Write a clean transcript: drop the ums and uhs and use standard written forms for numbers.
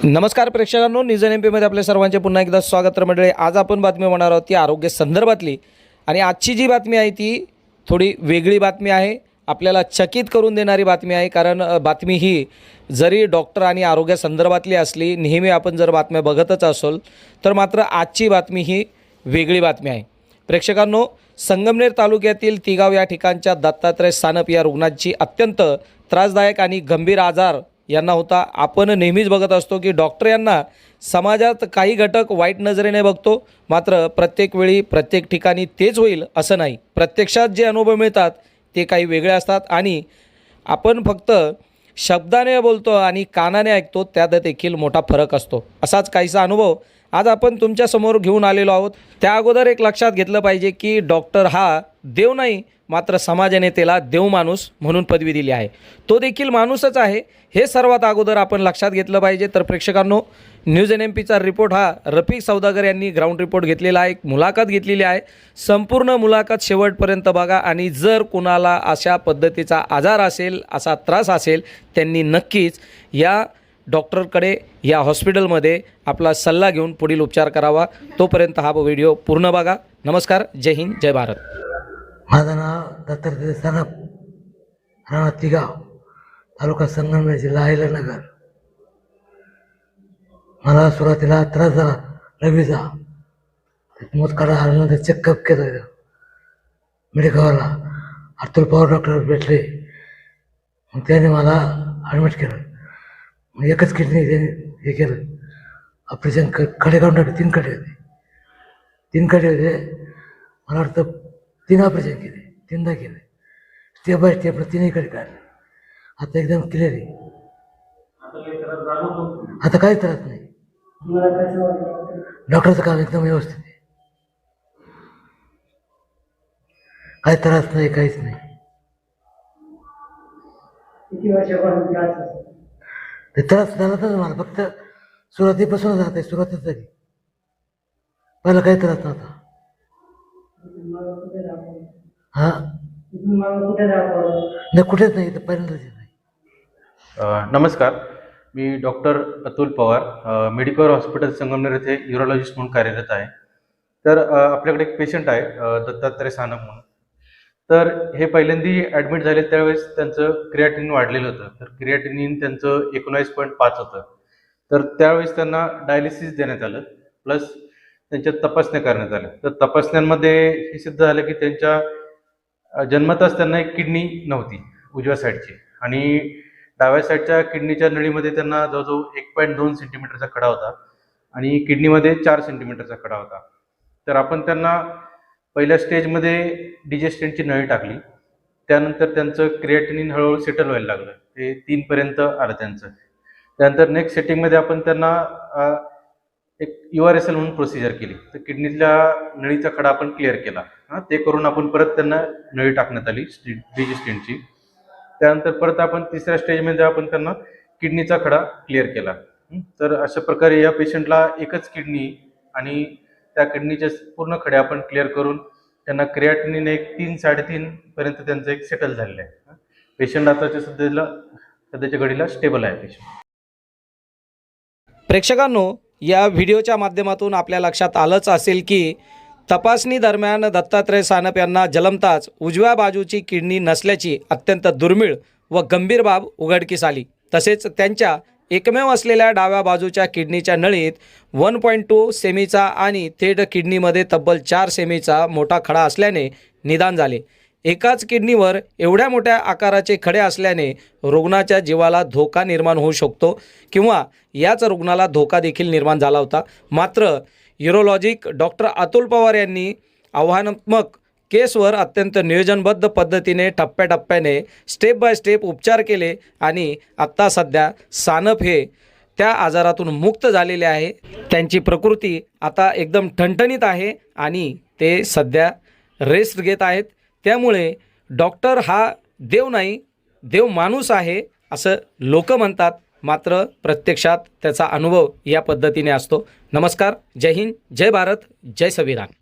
नमस्कार प्रेक्षकांनो, निजन एमपीमध्ये आपल्या सर्वांचे पुन्हा एकदा स्वागत मंडळी. आज आपण बातमी होणार आहोत ती आरोग्य संदर्भातली. आणि आजची जी बातमी आहे ती थोडी वेगळी बातमी आहे, आपल्याला चकित करून देणारी बातमी आहे. कारण बातमी ही जरी डॉक्टर आणि आरोग्य संदर्भातली असली, नेहमी आपण जर बातम्या बघतच असोल, तर मात्र आजची बातमी ही वेगळी बातमी आहे. प्रेक्षकांनो, संगमनेर तालुक्यातील तिगाव या ठिकाणच्या दत्तात्रय सानप या रुग्णाची अत्यंत त्रासदायक आणि गंभीर आजार यांना होता. आपण नेहमीच बघत असतो की डॉक्टर यांना समाजात काही घटक वाईट नजरेने बघतो, मात्र प्रत्येक वेळी प्रत्येक ठिकाणी तेच होईल असं नाही. प्रत्यक्षात जे अनुभव मिळतात ते काही वेगळे असतात आणि आपण फक्त शब्दाने बोलतो आणि कानाने ऐकतो, त्यात देखील मोठा फरक असतो. असाच काहीसा अनुभव आज आपण तुमच्यासमोर घेऊन आलेलो आहोत. त्या अगोदर एक लक्षात घेतलं पाहिजे की डॉक्टर हा देव नाही, मात्र समाजाने त्याला देव माणूस म्हणून पदवी दिली आहे. तो देखील माणूसच आहे, हे सर्वात अगोदर आपण लक्षात घेतलं पाहिजे. तर प्रेक्षकांनो, न्यूज NMPचा रिपोर्ट हा रफिक सौदागर यांनी ग्राउंड रिपोर्ट घेतलेला आहे, एक मुलाखत घेतलेली आहे. संपूर्ण मुलाखत शेवटपर्यंत बघा आणि जर कुणाला अशा पद्धतीचा आजार असेल, असा त्रास असेल, त्यांनी नक्कीच या डॉक्टरकडे या हॉस्पिटलमध्ये आपला सल्ला घेऊन पुढील उपचार करावा. तोपर्यंत हा व्हिडिओ पूर्ण बघा. नमस्कार, जय हिंद, जय भारत. माझं नाव दत्तात्रय सानप, राणा तिगाव, तालुका संगमनेर, जिल्हा अहिल्यानगर. मला सुरुवातीला त्रास झाला रवीचा. मोतकाडा आल्यानंतर चेकअप केलं मेडिकलला. अतुल पवार डॉक्टर भेटले, मग त्याने मला ॲडमिट केलं. मग एकच किडनी त्याने हे केलं, ऑपरेशन कडे काढून टाकले. तीन कडे होते. मला वाटतं 3 ऑपरेशन केले, 3दा केले. स्टेप बाय स्टेप 3ही कडे काढले. आता एकदम क्लिअर आहे, आता काही त्रास नाही. डॉक्टरचं काम एकदम व्यवस्थित आहे, काही त्रास नाही, काहीच नाही. ते त्रास झाला तर मला फक्त सुरुवातीपासूनच राहत आहे, सुरुवातच झाली. पहिला काही त्रास नव्हता. हां नाही, कुठेच नाही, पहिल्यांदाच नाही. नमस्कार, मी doctor Atul Pawar, medical hospital Sangamner येथे न्यूरोलॉजिस्ट म्हणून कार्यरत आहे. तर आपल्याकडे एक पेशंट आहे दत्तात्रय सानप म्हणून. तर हे पहिल्यांदा ॲडमिट झाले त्यावेळेस त्यांचं क्रिएटिनिन वाढलेलं होतं. तर क्रिएटिनिन त्यांचं 19.5 होतं. तर त्यावेळेस त्यांना डायलिसिस देण्यात आलं, प्लस त्यांच्या तपासण्या करण्यात आल्या. तर तपासण्यांमध्ये हे सिद्ध झालं की त्यांच्या जन्मताच त्यांना एक किडनी नव्हती उजव्या साईडची, आणि डाव्या साईडच्या किडनीच्या नळीमध्ये त्यांना जवळजवळ 1.2 सेंटीमीटरचा खडा होता आणि किडनीमध्ये 4 सेंटीमीटरचा खडा होता. तर आपण त्यांना पहिल्या स्टेजमध्ये डिजेस्टेंटची नळी टाकली. त्यानंतर त्यांचं क्रिएटिनिन हळूहळू सेटल व्हायला लागलं, ते 3 पर्यंत आलं त्यांचं. त्यानंतर नेक्स्ट सेटिंगमध्ये आपण त्यांना एक URSL म्हणून प्रोसिजर केली. तर किडनीतल्या नळीचा खडा आपण क्लिअर केला. ते करून आपण परत त्यांना नळी टाकण्यात आली डिजेस्टेंटची. त्यानंतर परत आपण तिसऱ्या स्टेजमध्ये आपण त्यांना किडनीचा खडा क्लिअर केला. तर अशा प्रकारे या पेशंटला एकच किडनी आणि त्या किडनीचे पूर्ण खडे आपण क्लिअर करून त्यांना क्रिएटिनिन एक 3-3.5 पर्यंत त्यांचं एक सेटल झालेलं आहे. पेशंट आताच्या सध्याच्या घडीला स्टेबल आहे पेशंट. प्रेक्षकांनो, या व्हिडिओच्या माध्यमातून आपल्या लक्षात आलंच असेल की तपासणी दरम्यान दत्तात्रय सानप यांना जन्मताच उजव्या बाजूची किडनी नसल्याची अत्यंत दुर्मिळ व गंभीर बाब उघडकीस आली. तसेच त्यांच्या एकमेव असलेल्या डाव्या बाजूच्या किडनीच्या नळीत 1.2 सेमीचा आणि थेट किडनीमध्ये तब्बल 4 सेमीचा मोठा खडा असल्याने निदान झाले. एकाच किडनीवर एवढ्या मोठ्या आकाराचे खडे असल्याने रुग्णाच्या जीवाला धोका निर्माण होऊ शकतो किंवा याच रुग्णाला धोका देखील निर्माण झाला होता. मात्र यूरोलॉजिक डॉक्टर अतुल पवार यांनी आव्हानात्मक केसवर अत्यंत नियोजनबद्ध पद्धतीने टप्प्याटप्प्याने स्टेप बाय स्टेप उपचार केले आणि आत्ता सध्या सानप हे त्या आजारातून मुक्त झालेले आहे. त्यांची प्रकृती आता एकदम ठणठणीत आहे आणि ते सध्या रेस्ट घेत आहेत. त्यामुळे डॉक्टर हा देव नाही, देव माणूस आहे असं लोक म्हणतात, मात्र प्रत्यक्षात त्याचा अनुभव या पद्धतीने असतो. नमस्कार, जय हिंद, जय भारत, जय संविधान.